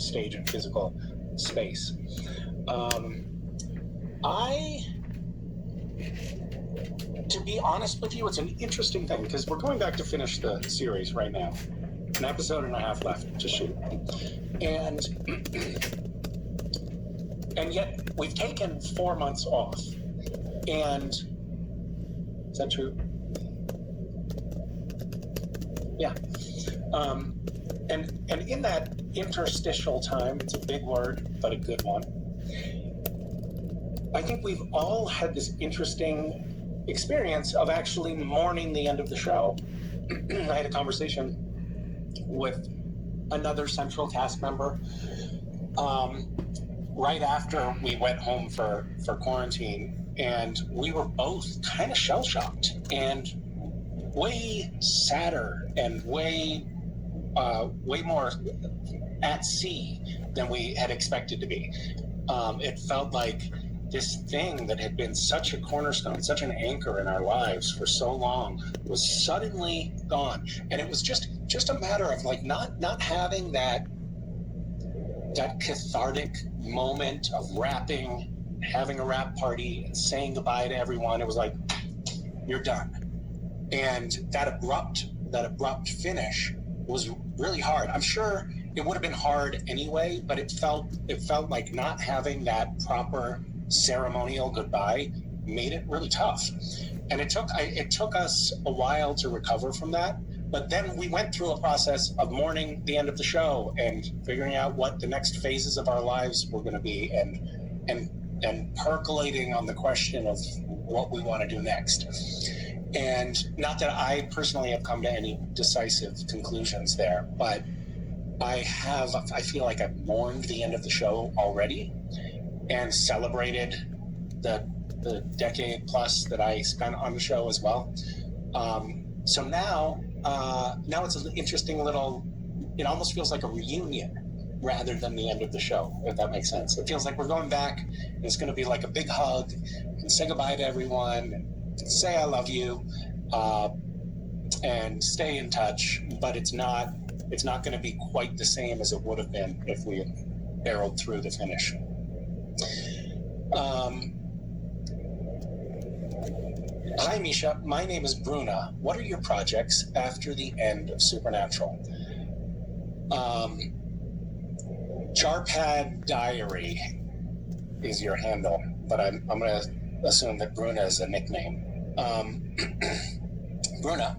stage and physical space. To be honest with you, it's an interesting thing because we're going back to finish the series right now. An episode and a half left to shoot. And yet we've taken 4 months off. And is that true? Yeah. And in that interstitial time, it's a big word, but a good one. I think we've all had this interesting experience of actually mourning the end of the show. I had a conversation with another central cast member right after we went home for quarantine, and we were both kind of shell-shocked and way sadder and way more at sea than we had expected to be. It felt like this thing that had been such a cornerstone, such an anchor in our lives for so long was suddenly gone. And it was just a matter of like not having that cathartic moment of wrapping, having a wrap party and saying goodbye to everyone. It was like, you're done. And that abrupt finish was really hard. I'm sure it would have been hard anyway, but it felt like not having that proper ceremonial goodbye made it really tough. And it took us a while to recover from that. But then we went through a process of mourning the end of the show and figuring out what the next phases of our lives were going to be, and percolating on the question of what we want to do next. And not that I personally have come to any decisive conclusions there, but I feel like I've mourned the end of the show already and celebrated the decade plus that I spent on the show as well. So now it's an interesting little, it almost feels like a reunion rather than the end of the show, if that makes sense. It feels like we're going back, and it's going to be like a big hug, and say goodbye to everyone, and say I love you, and stay in touch, but it's not going to be quite the same as it would have been if we had barreled through the finish. Hi, Misha. My name is Bruna. What are your projects after the end of Supernatural? Jarpad Diary is your handle, but I'm going to assume that Bruna is a nickname. Bruna,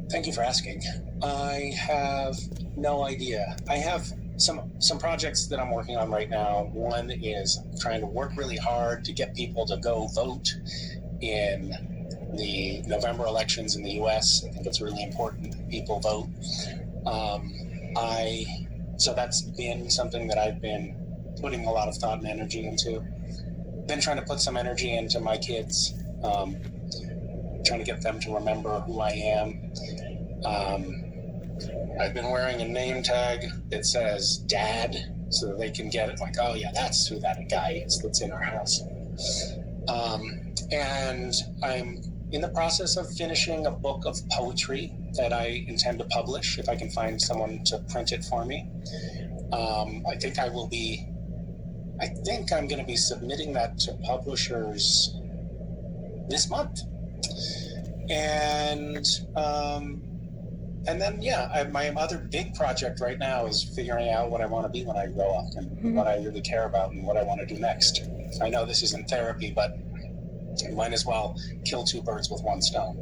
thank you for asking. I have no idea. I have some projects that I'm working on right now. One is trying to work really hard to get people to go vote in the November elections in the US. I think it's really important that people vote. So that's been something that I've been putting a lot of thought and energy into. Been trying to put some energy into my kids, trying to get them to remember who I am. I've been wearing a name tag that says Dad, so that they can get it like, oh yeah, that's who that guy is that's in our house. And I'm in the process of finishing a book of poetry that I intend to publish if I can find someone to print it for me. I think I'm going to be submitting that to publishers this month. And then, my other big project right now is figuring out what I want to be when I grow up and what I really care about and what I want to do next. I know this isn't therapy, but I might as well kill two birds with one stone.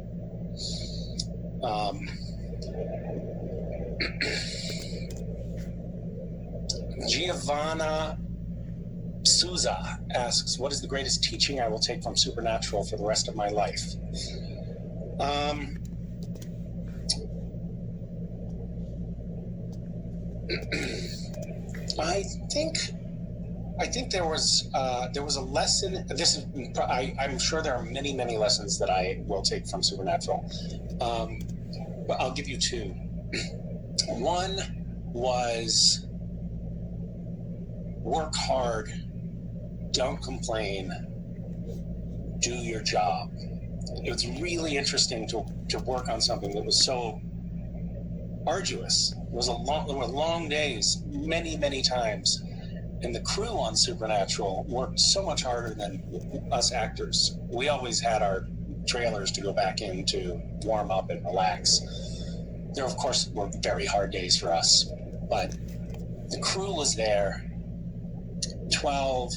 Giovanna Souza asks, what is the greatest teaching I will take from Supernatural for the rest of my life? I think there was a lesson. I'm sure there are many lessons that I will take from Supernatural, but I'll give you two. One was work hard, don't complain, do your job. It was really interesting to work on something that was so arduous. There were long days, many times. And the crew on Supernatural worked so much harder than us actors. We always had our trailers to go back in to warm up and relax. There, of course, were very hard days for us, but the crew was there 12,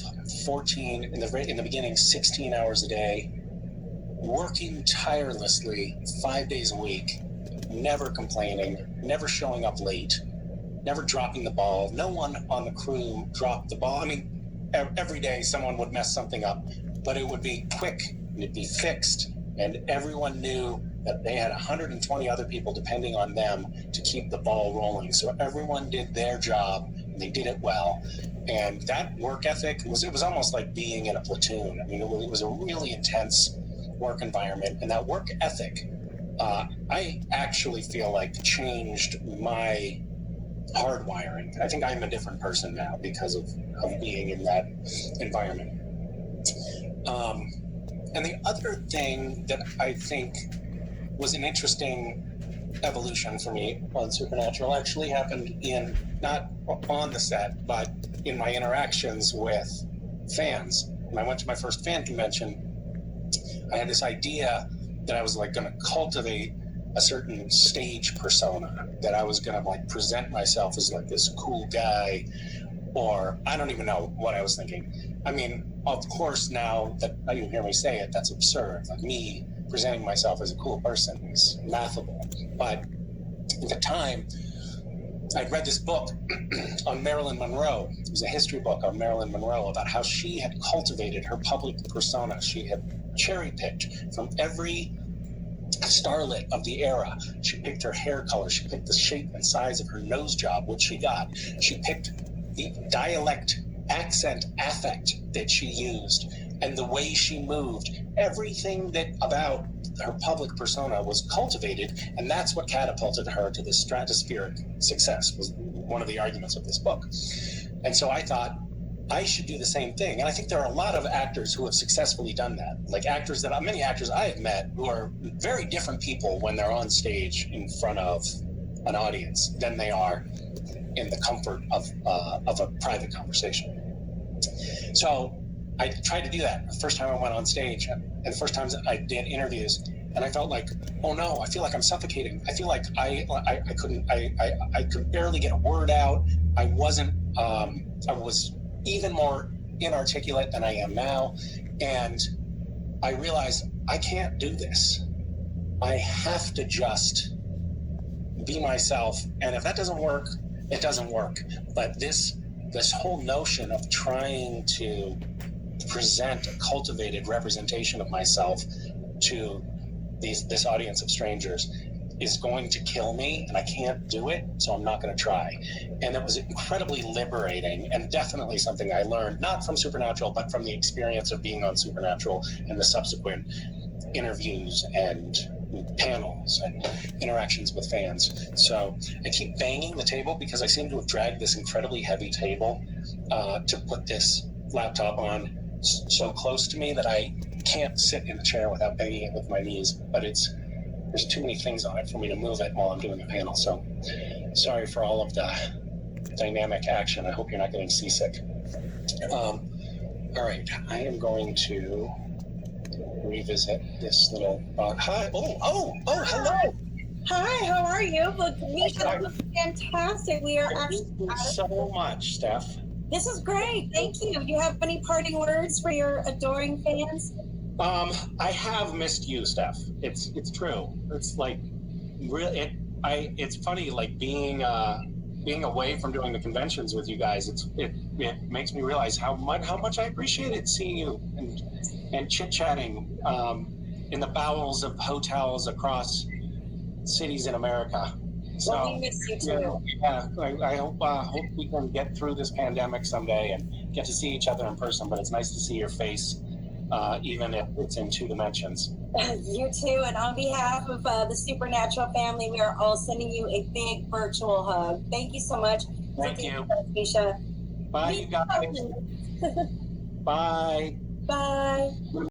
14, in the beginning, 16 hours a day, working tirelessly 5 days a week, never complaining, never showing up late, never dropping the ball. No one on the crew dropped the ball. I mean, every day someone would mess something up, but it would be quick and it'd be fixed, and everyone knew that they had 120 other people depending on them to keep the ball rolling. So everyone did their job, and they did it well. And that work ethic it was almost like being in a platoon. I mean, it was a really intense work environment, and that work ethic, I actually feel like changed my hardwiring. I think I'm a different person now because of being in that environment. And the other thing that I think was an interesting evolution for me on Supernatural actually happened not on the set, but in my interactions with fans. When I went to my first fan convention, I had this idea that I was like going to cultivate a certain stage persona, that I was going to like present myself as like this cool guy, or I don't even know what I was thinking. I mean, of course, now that you hear me say it, that's absurd. Like me presenting myself as a cool person is laughable. But at the time, I'd read this book on Marilyn Monroe. It was a history book on Marilyn Monroe about how she had cultivated her public persona. She had cherry-picked from every starlet of the era. She picked her hair color. She picked the shape and size of her nose job, which she got. She picked the dialect, accent, affect that she used, and the way she moved. Everything that about her public persona was cultivated, and that's what catapulted her to this stratospheric success, was one of the arguments of this book. And so I thought I should do the same thing. And I think there are a lot of actors who have successfully done that. Like many actors I have met who are very different people when they're on stage in front of an audience than they are in the comfort of a private conversation. So I tried to do that the first time I went on stage, and the first times I did interviews, and I felt like, oh no, I feel like I'm suffocating. I feel like I could barely get a word out. I was even more inarticulate than I am now, and I realized I can't do this. I have to just be myself, and if that doesn't work, it doesn't work. But this whole notion of trying to present a cultivated representation of myself to this audience of strangers is going to kill me, and I can't do it, so I'm not going to try. And it was incredibly liberating, and definitely something I learned, not from Supernatural, but from the experience of being on Supernatural and the subsequent interviews and panels and interactions with fans. So I keep banging the table because I seem to have dragged this incredibly heavy table to put this laptop on so close to me that I can't sit in the chair without banging it with my knees. But there's too many things on it for me to move it while I'm doing the panel. So sorry for all of the dynamic action. I hope you're not getting seasick. All right, I am going to revisit this little hi. Oh, hello. Hi, how are you? Look, Misha, this is fantastic. We are Thank you so much, Steph. This is great. Thank you. Do you have any parting words for your adoring fans? I have missed you, Steph. It's true. It's like it's funny, like being away from doing the conventions with you guys. It makes me realize how much I appreciated seeing you and chit-chatting in the bowels of hotels across cities in America. So, well, we miss you too. I hope we can get through this pandemic someday and get to see each other in person, but it's nice to see your face, even if it's in 2 dimensions. You too, and on behalf of the Supernatural family, we are all sending you a big virtual hug. Thank you so much. Thank you. Misha. Bye, you guys. Bye. Bye.